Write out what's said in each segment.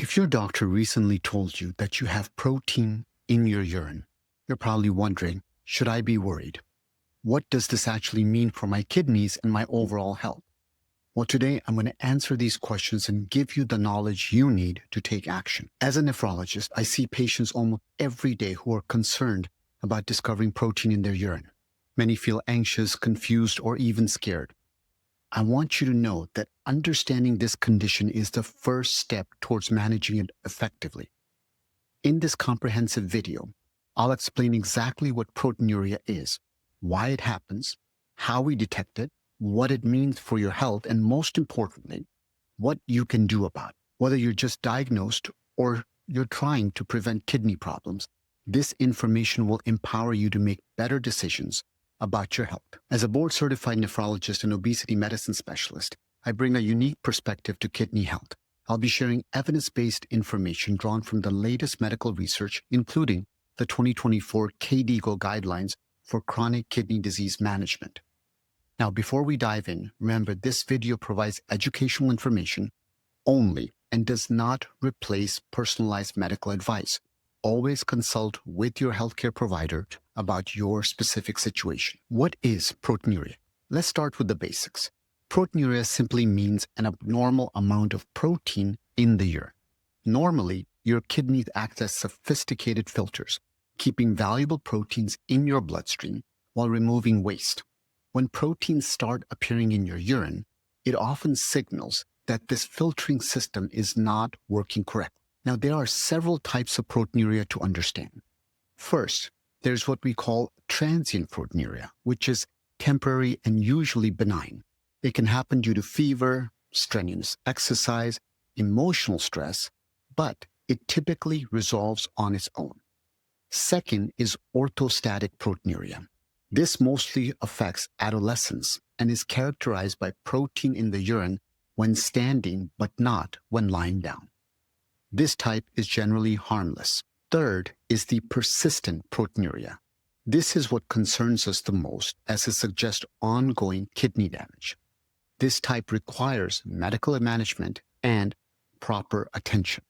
If your doctor recently told you that you have protein in your urine, you're probably wondering, should I be worried? What does this actually mean for my kidneys and my overall health? Well, today I'm going to answer these questions and give you the knowledge you need to take action. As a nephrologist, I see patients almost every day who are concerned about discovering protein in their urine. Many feel anxious, confused, or even scared. I want you to know that understanding this condition is the first step towards managing it effectively. In this comprehensive video, I'll explain exactly what proteinuria is, why it happens, how we detect it, what it means for your health, and most importantly, what you can do about it. Whether you're just diagnosed or you're trying to prevent kidney problems, this information will empower you to make better decisions about your health. As a board-certified nephrologist and obesity medicine specialist, I bring a unique perspective to kidney health. I'll be sharing evidence-based information drawn from the latest medical research, including the 2024 KDIGO guidelines for chronic kidney disease management. Now, before we dive in, remember this video provides educational information only and does not replace personalized medical advice. Always consult with your healthcare provider about your specific situation. What is proteinuria? Let's start with the basics. Proteinuria simply means an abnormal amount of protein in the urine. Normally, your kidneys act as sophisticated filters, keeping valuable proteins in your bloodstream while removing waste. When proteins start appearing in your urine, it often signals that this filtering system is not working correctly. Now, there are several types of proteinuria to understand. First, there's what we call transient proteinuria, which is temporary and usually benign. It can happen due to fever, strenuous exercise, emotional stress, but it typically resolves on its own. Second is orthostatic proteinuria. This mostly affects adolescents and is characterized by protein in the urine when standing, but not when lying down. This type is generally harmless. Third is the persistent proteinuria. This is what concerns us the most, as it suggests ongoing kidney damage. This type requires medical management and proper attention.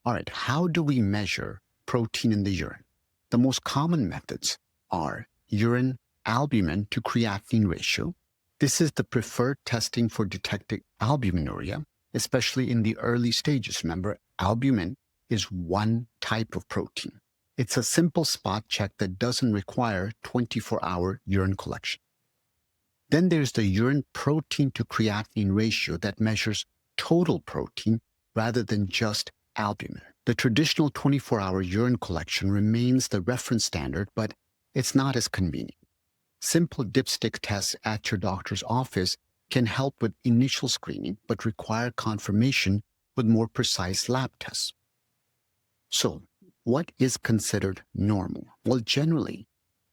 All right, how do we measure protein in the urine? The most common methods are urine albumin to creatinine ratio. This is the preferred testing for detecting albuminuria, especially in the early stages. Remember, albumin is one type of protein. It's a simple spot check that doesn't require 24-hour urine collection. Then there's the urine protein to creatinine ratio that measures total protein rather than just albumin. The traditional 24-hour urine collection remains the reference standard, but it's not as convenient. Simple dipstick tests at your doctor's office can help with initial screening, but require confirmation with more precise lab tests. So, what is considered normal? Well, generally,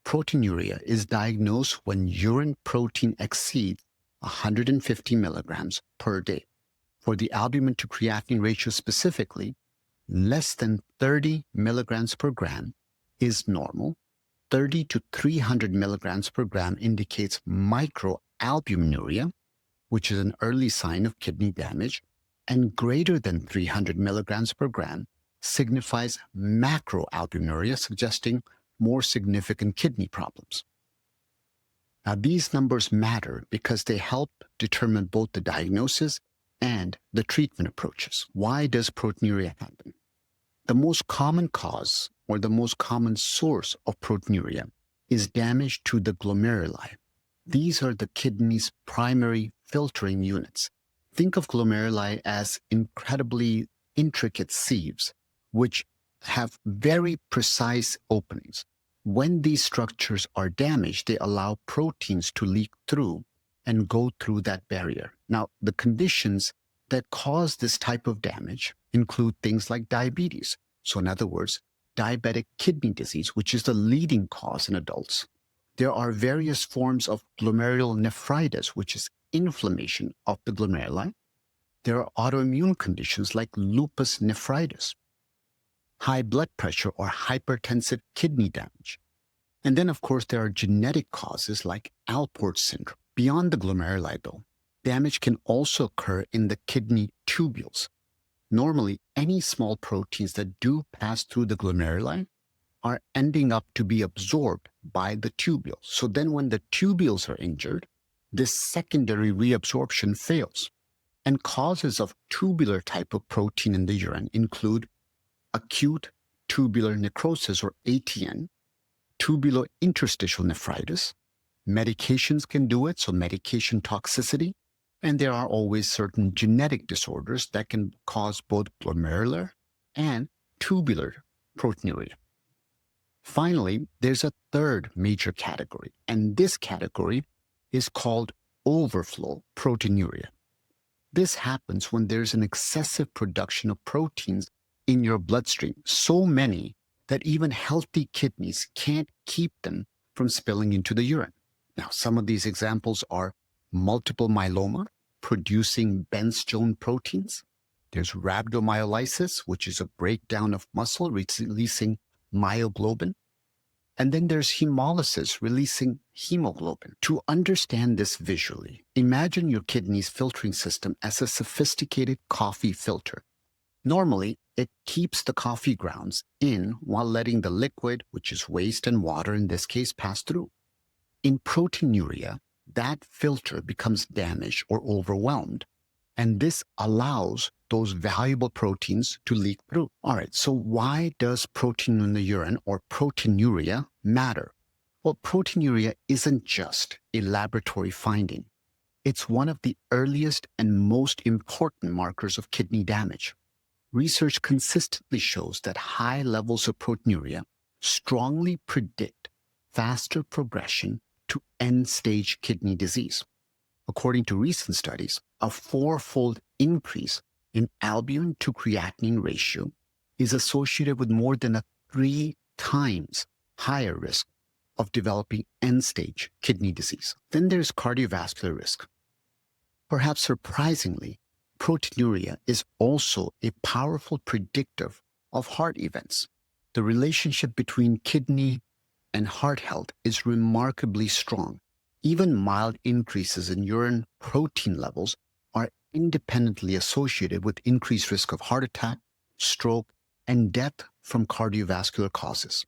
proteinuria is diagnosed when urine protein exceeds 150 milligrams per day. For the albumin to creatinine ratio specifically, less than 30 milligrams per gram is normal. 30 to 300 milligrams per gram indicates microalbuminuria, which is an early sign of kidney damage, and greater than 300 milligrams per gram signifies macroalbuminuria, suggesting more significant kidney problems. Now, these numbers matter because they help determine both the diagnosis and the treatment approaches. Why does proteinuria happen? The most common cause or the most common source of proteinuria is damage to the glomeruli. These are the kidney's primary filtering units. Think of glomeruli as incredibly intricate sieves, which have very precise openings. When these structures are damaged, they allow proteins to leak through and go through that barrier. Now, the conditions that cause this type of damage include things like diabetes. So in other words, diabetic kidney disease, which is the leading cause in adults. There are various forms of glomerulonephritis, which is inflammation of the glomeruli. There are autoimmune conditions like lupus nephritis, high blood pressure or hypertensive kidney damage. And then, of course, there are genetic causes like Alport syndrome. Beyond the glomeruli, though, damage can also occur in the kidney tubules. Normally, any small proteins that do pass through the glomeruli are ending up to be absorbed by the tubules. So then when the tubules are injured, this secondary reabsorption fails. And causes of tubular type of protein in the urine include acute tubular necrosis, or ATN, tubulointerstitial nephritis. Medications can do it, so medication toxicity. And there are always certain genetic disorders that can cause both glomerular and tubular proteinuria. Finally, there's a third major category, and this category is called overflow proteinuria. This happens when there's an excessive production of proteins in your bloodstream, so many that even healthy kidneys can't keep them from spilling into the urine. Now, some of these examples are multiple myeloma, producing Bence-Jones proteins. There's rhabdomyolysis, which is a breakdown of muscle, releasing myoglobin. And then there's hemolysis, releasing hemoglobin. To understand this visually, imagine your kidney's filtering system as a sophisticated coffee filter. Normally, it keeps the coffee grounds in while letting the liquid, which is waste and water in this case, pass through. In proteinuria, that filter becomes damaged or overwhelmed, and this allows those valuable proteins to leak through. All right, so why does protein in the urine, or proteinuria, matter? Well, proteinuria isn't just a laboratory finding. It's one of the earliest and most important markers of kidney damage. Research consistently shows that high levels of proteinuria strongly predict faster progression to end-stage kidney disease. According to recent studies, a 4-fold increase in albumin to creatinine ratio is associated with more than a 3 times higher risk of developing end-stage kidney disease. Then there's cardiovascular risk. Perhaps surprisingly, proteinuria is also a powerful predictor of heart events. The relationship between kidney and heart health is remarkably strong. Even mild increases in urine protein levels are independently associated with increased risk of heart attack, stroke, and death from cardiovascular causes.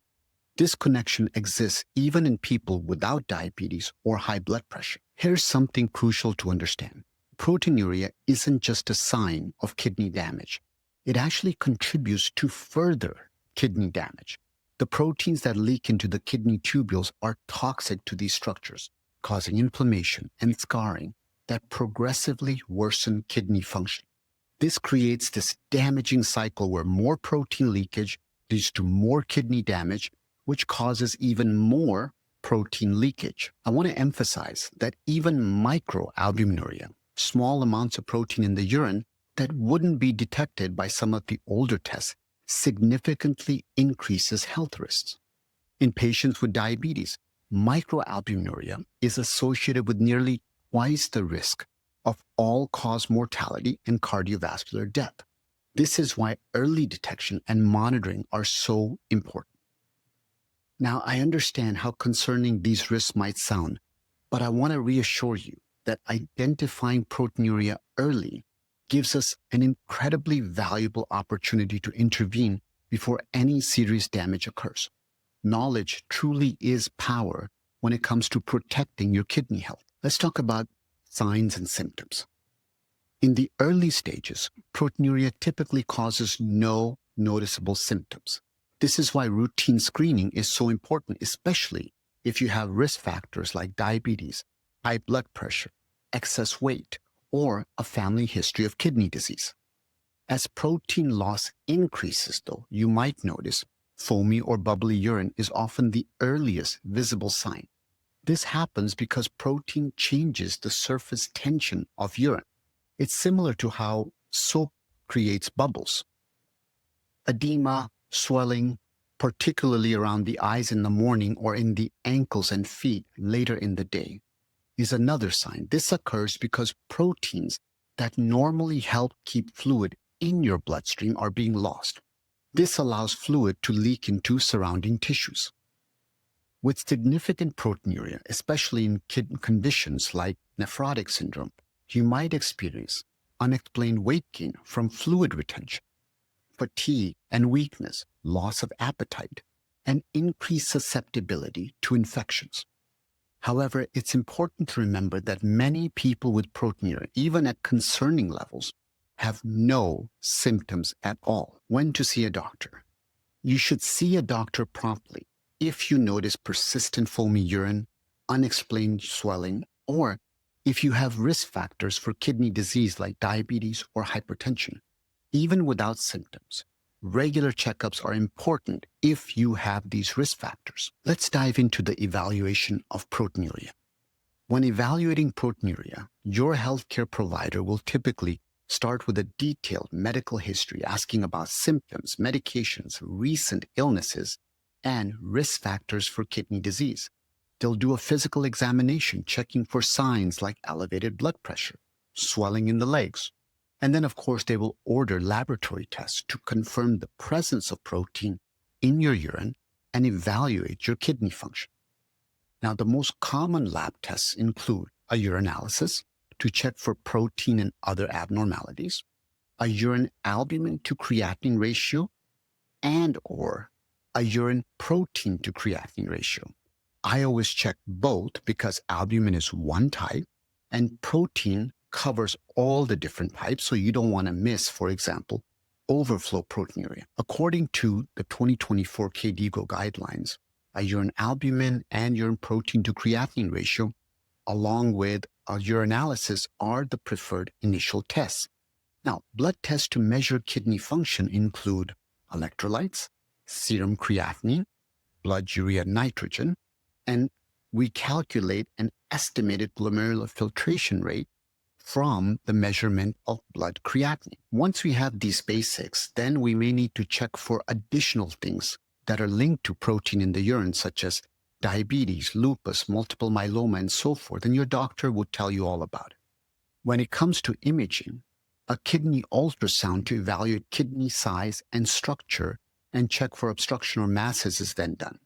This connection exists even in people without diabetes or high blood pressure. Here's something crucial to understand. Proteinuria isn't just a sign of kidney damage. It actually contributes to further kidney damage. The proteins that leak into the kidney tubules are toxic to these structures, causing inflammation and scarring that progressively worsen kidney function. This creates this damaging cycle where more protein leakage leads to more kidney damage, which causes even more protein leakage. I want to emphasize that even microalbuminuria, small amounts of protein in the urine that wouldn't be detected by some of the older tests, significantly increases health risks. In patients with diabetes, microalbuminuria is associated with nearly twice the risk of all-cause mortality and cardiovascular death. This is why early detection and monitoring are so important. Now, I understand how concerning these risks might sound, but I want to reassure you that identifying proteinuria early gives us an incredibly valuable opportunity to intervene before any serious damage occurs. Knowledge truly is power when it comes to protecting your kidney health. Let's talk about signs and symptoms. In the early stages, proteinuria typically causes no noticeable symptoms. This is why routine screening is so important, especially if you have risk factors like diabetes, high blood pressure, excess weight, or a family history of kidney disease. As protein loss increases, though, you might notice foamy or bubbly urine is often the earliest visible sign. This happens because protein changes the surface tension of urine. It's similar to how soap creates bubbles. Edema, swelling, particularly around the eyes in the morning or in the ankles and feet later in the day, is another sign. This occurs because proteins that normally help keep fluid in your bloodstream are being lost. This allows fluid to leak into surrounding tissues. With significant proteinuria, especially in conditions like nephrotic syndrome, you might experience unexplained weight gain from fluid retention, fatigue and weakness, loss of appetite, and increased susceptibility to infections. However, it's important to remember that many people with proteinuria, even at concerning levels, have no symptoms at all. When to see a doctor? You should see a doctor promptly if you notice persistent foamy urine, unexplained swelling, or if you have risk factors for kidney disease like diabetes or hypertension. Even without symptoms, regular checkups are important if you have these risk factors. Let's dive into the evaluation of proteinuria. When evaluating proteinuria, your healthcare provider will typically start with a detailed medical history asking about symptoms, medications, recent illnesses, and risk factors for kidney disease. They'll do a physical examination checking for signs like elevated blood pressure, swelling in the legs, and then, of course, they will order laboratory tests to confirm the presence of protein in your urine and evaluate your kidney function. Now, the most common lab tests include a urinalysis to check for protein and other abnormalities, a urine albumin to creatinine ratio, and or a urine protein to creatinine ratio. I always check both because albumin is one type and protein covers all the different types, so you don't want to miss, for example, overflow proteinuria. According to the 2024 KDIGO guidelines, a urine albumin and urine protein to creatinine ratio, along with a urinalysis, are the preferred initial tests. Now, blood tests to measure kidney function include electrolytes, serum creatinine, blood urea nitrogen, and we calculate an estimated glomerular filtration rate from the measurement of blood creatinine. Once we have these basics, then we may need to check for additional things that are linked to protein in the urine, such as diabetes, lupus, multiple myeloma, and so forth, and your doctor would tell you all about it. When it comes to imaging, a kidney ultrasound to evaluate kidney size and structure and check for obstruction or masses is then done.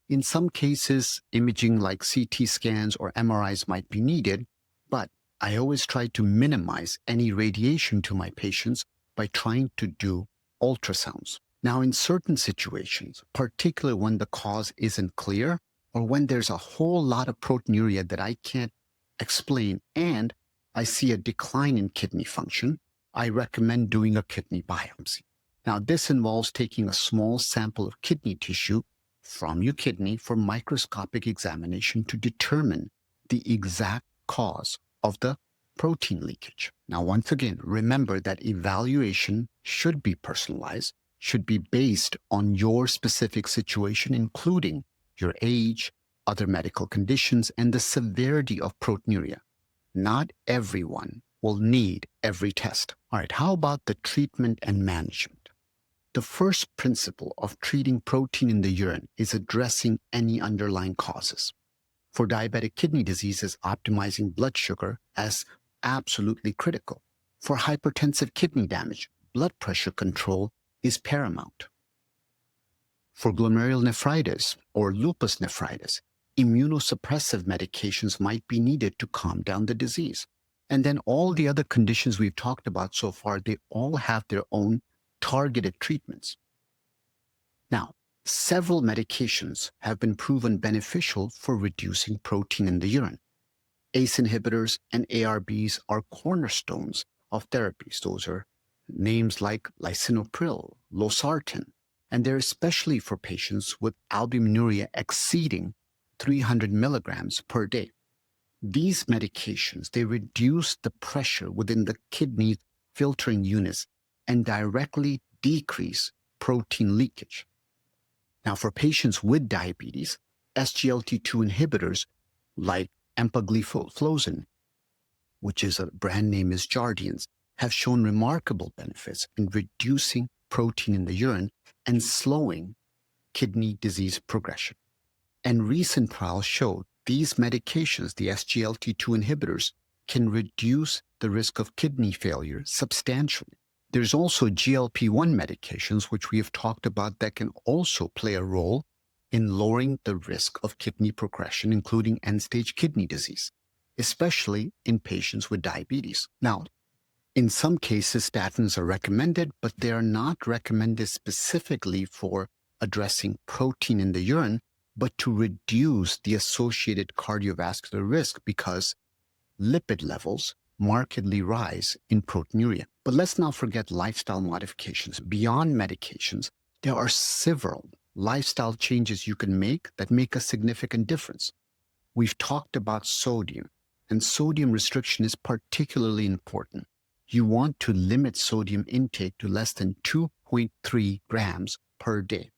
In some cases, imaging like CT scans or MRIs might be needed, but I always try to minimize any radiation to my patients by trying to do ultrasounds. Now, in certain situations, particularly when the cause isn't clear or when there's a whole lot of proteinuria that I can't explain and I see a decline in kidney function, I recommend doing a kidney biopsy. Now, this involves taking a small sample of kidney tissue from your kidney for microscopic examination to determine the exact cause of the protein leakage. Now, once again, remember that evaluation should be personalized, should be based on your specific situation, including your age, other medical conditions, and the severity of proteinuria. Not everyone will need every test. All right, how about the treatment and management? The first principle of treating protein in the urine is addressing any underlying causes. For diabetic kidney disease, optimizing blood sugar as absolutely critical. For hypertensive kidney damage, blood pressure control is paramount. For glomerulonephritis or lupus nephritis, immunosuppressive medications might be needed to calm down the disease. And then all the other conditions we've talked about so far, they all have their own targeted treatments. Now, several medications have been proven beneficial for reducing protein in the urine. ACE inhibitors and ARBs are cornerstones of therapies. Those are names like lisinopril, losartan, and they're especially for patients with albuminuria exceeding 300 milligrams per day. These medications, they reduce the pressure within the kidney filtering units and directly decrease protein leakage. Now, for patients with diabetes, SGLT2 inhibitors like empagliflozin, which is a brand name is Jardiance, have shown remarkable benefits in reducing protein in the urine and slowing kidney disease progression. And recent trials showed these medications, the SGLT2 inhibitors, can reduce the risk of kidney failure substantially. There's also GLP-1 medications, which we have talked about, that can also play a role in lowering the risk of kidney progression, including end-stage kidney disease, especially in patients with diabetes. Now, In some cases, statins are recommended, but they are not recommended specifically for addressing protein in the urine, but to reduce the associated cardiovascular risk because lipid levels markedly rise in proteinuria. But let's not forget lifestyle modifications. Beyond medications, there are several lifestyle changes you can make that make a significant difference. We've talked about sodium, and sodium restriction is particularly important. You want to limit sodium intake to less than 2.3 grams per day.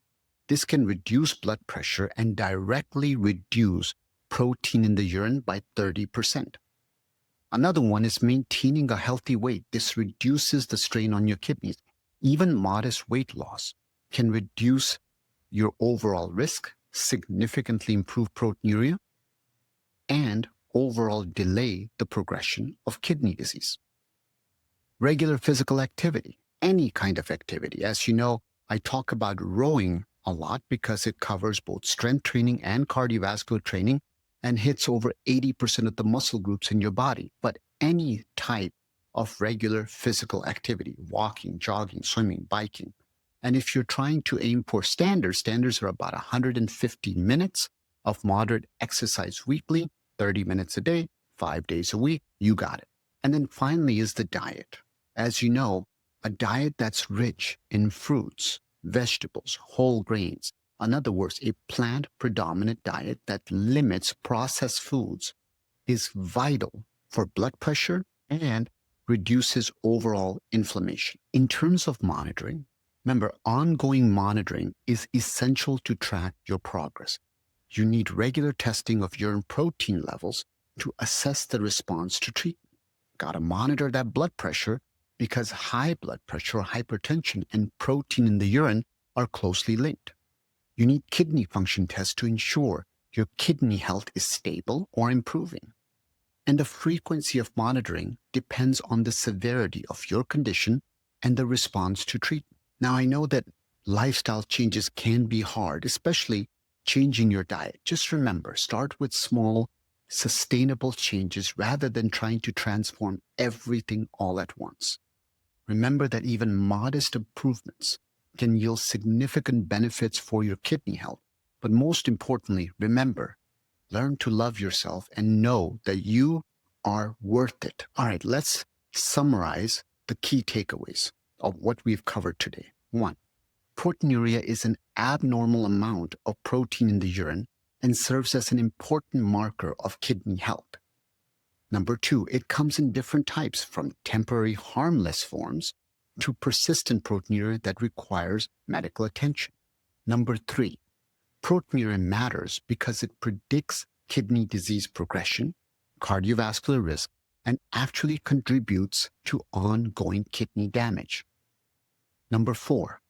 This can reduce blood pressure and directly reduce protein in the urine by 30%. Another one is maintaining a healthy weight. This reduces the strain on your kidneys. Even modest weight loss can reduce your overall risk, significantly improve proteinuria, and overall delay the progression of kidney disease. Regular physical activity, any kind of activity. As you know, I talk about rowing a lot because it covers both strength training and cardiovascular training and hits over 80% of the muscle groups in your body. But any type of regular physical activity, walking, jogging, swimming, biking. And if you're trying to aim for standards are about 150 minutes of moderate exercise weekly, 30 minutes a day, 5 days a week, you got it. And then finally is the diet. As you know, a diet that's rich in fruits, vegetables, whole grains, in other words, a plant-predominant diet that limits processed foods is vital for blood pressure and reduces overall inflammation. In terms of monitoring, remember, ongoing monitoring is essential to track your progress. You need regular testing of urine protein levels to assess the response to treatment. Got to monitor that blood pressure because high blood pressure or hypertension and protein in the urine are closely linked. You need kidney function tests to ensure your kidney health is stable or improving. And the frequency of monitoring depends on the severity of your condition and the response to treatment. Now, I know that lifestyle changes can be hard, especially changing your diet. Just remember, start with small, sustainable changes rather than trying to transform everything all at once. Remember that even modest improvements can yield significant benefits for your kidney health. But most importantly, remember, learn to love yourself and know that you are worth it. All right, let's summarize the key takeaways of what we've covered today. 1, proteinuria is an abnormal amount of protein in the urine and serves as an important marker of kidney health. Number 2, it comes in different types, from temporary harmless forms to persistent proteinuria that requires medical attention. Number 3, proteinuria matters because it predicts kidney disease progression, cardiovascular risk, and actually contributes to ongoing kidney damage. Number 4,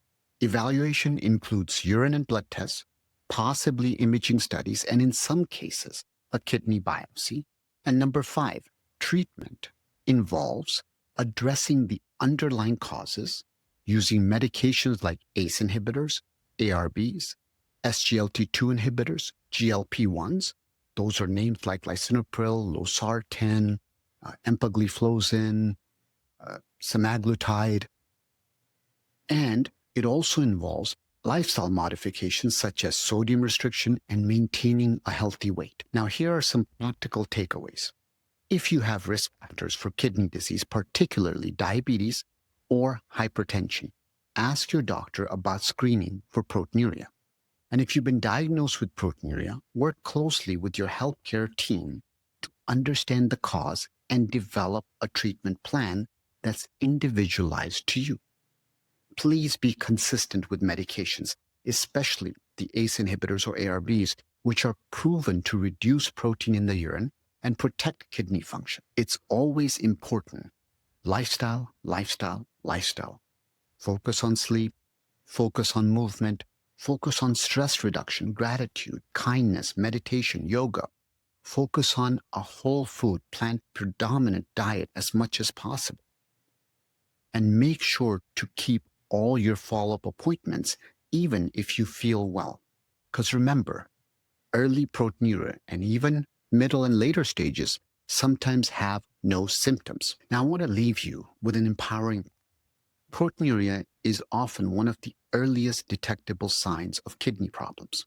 evaluation includes urine and blood tests, possibly imaging studies, and in some cases, a kidney biopsy. And number 5, treatment involves addressing the underlying causes using medications like ACE inhibitors, ARBs, SGLT2 inhibitors, GLP-1s. Those are names like lisinopril, losartan, empagliflozin, semaglutide. And it also involves lifestyle modifications such as sodium restriction and maintaining a healthy weight. Now, here are some practical takeaways. If you have risk factors for kidney disease, particularly diabetes or hypertension, ask your doctor about screening for proteinuria. And if you've been diagnosed with proteinuria, work closely with your healthcare team to understand the cause and develop a treatment plan that's individualized to you. Please be consistent with medications, especially the ACE inhibitors or ARBs, which are proven to reduce protein in the urine and protect kidney function. It's always important. Lifestyle, lifestyle, lifestyle. Focus on sleep, focus on movement, focus on stress reduction, gratitude, kindness, meditation, yoga. Focus on a whole food, plant-predominant diet as much as possible. And make sure to keep all your follow-up appointments, even if you feel well. Because remember, early proteinuria and even middle and later stages sometimes have no symptoms. Now, I want to leave you with an empowering. Proteinuria is often one of the earliest detectable signs of kidney problems.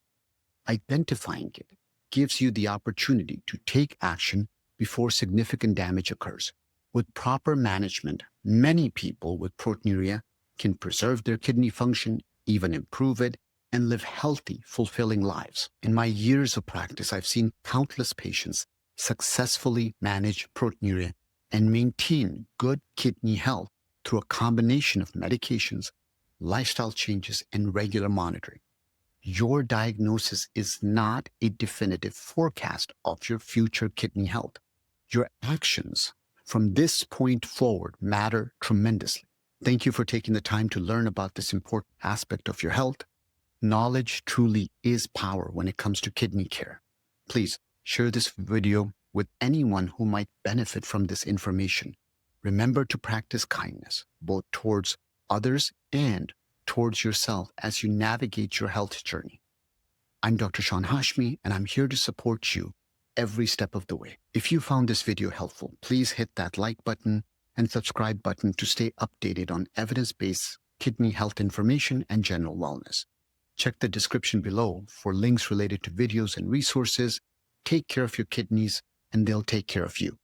Identifying it gives you the opportunity to take action before significant damage occurs. With proper management, many people with proteinuria can preserve their kidney function, even improve it, and live healthy, fulfilling lives. In my years of practice, I've seen countless patients successfully manage proteinuria and maintain good kidney health through a combination of medications, lifestyle changes, and regular monitoring. Your diagnosis is not a definitive forecast of your future kidney health. Your actions from this point forward matter tremendously. Thank you for taking the time to learn about this important aspect of your health. Knowledge truly is power when it comes to kidney care. Please share this video with anyone who might benefit from this information. Remember to practice kindness, both towards others and towards yourself as you navigate your health journey. I'm Dr. Sean Hashmi, and I'm here to support you every step of the way. If you found this video helpful, please hit that like button and subscribe button to stay updated on evidence-based kidney health information and general wellness. Check the description below for links related to videos and resources. Take care of your kidneys, and they'll take care of you.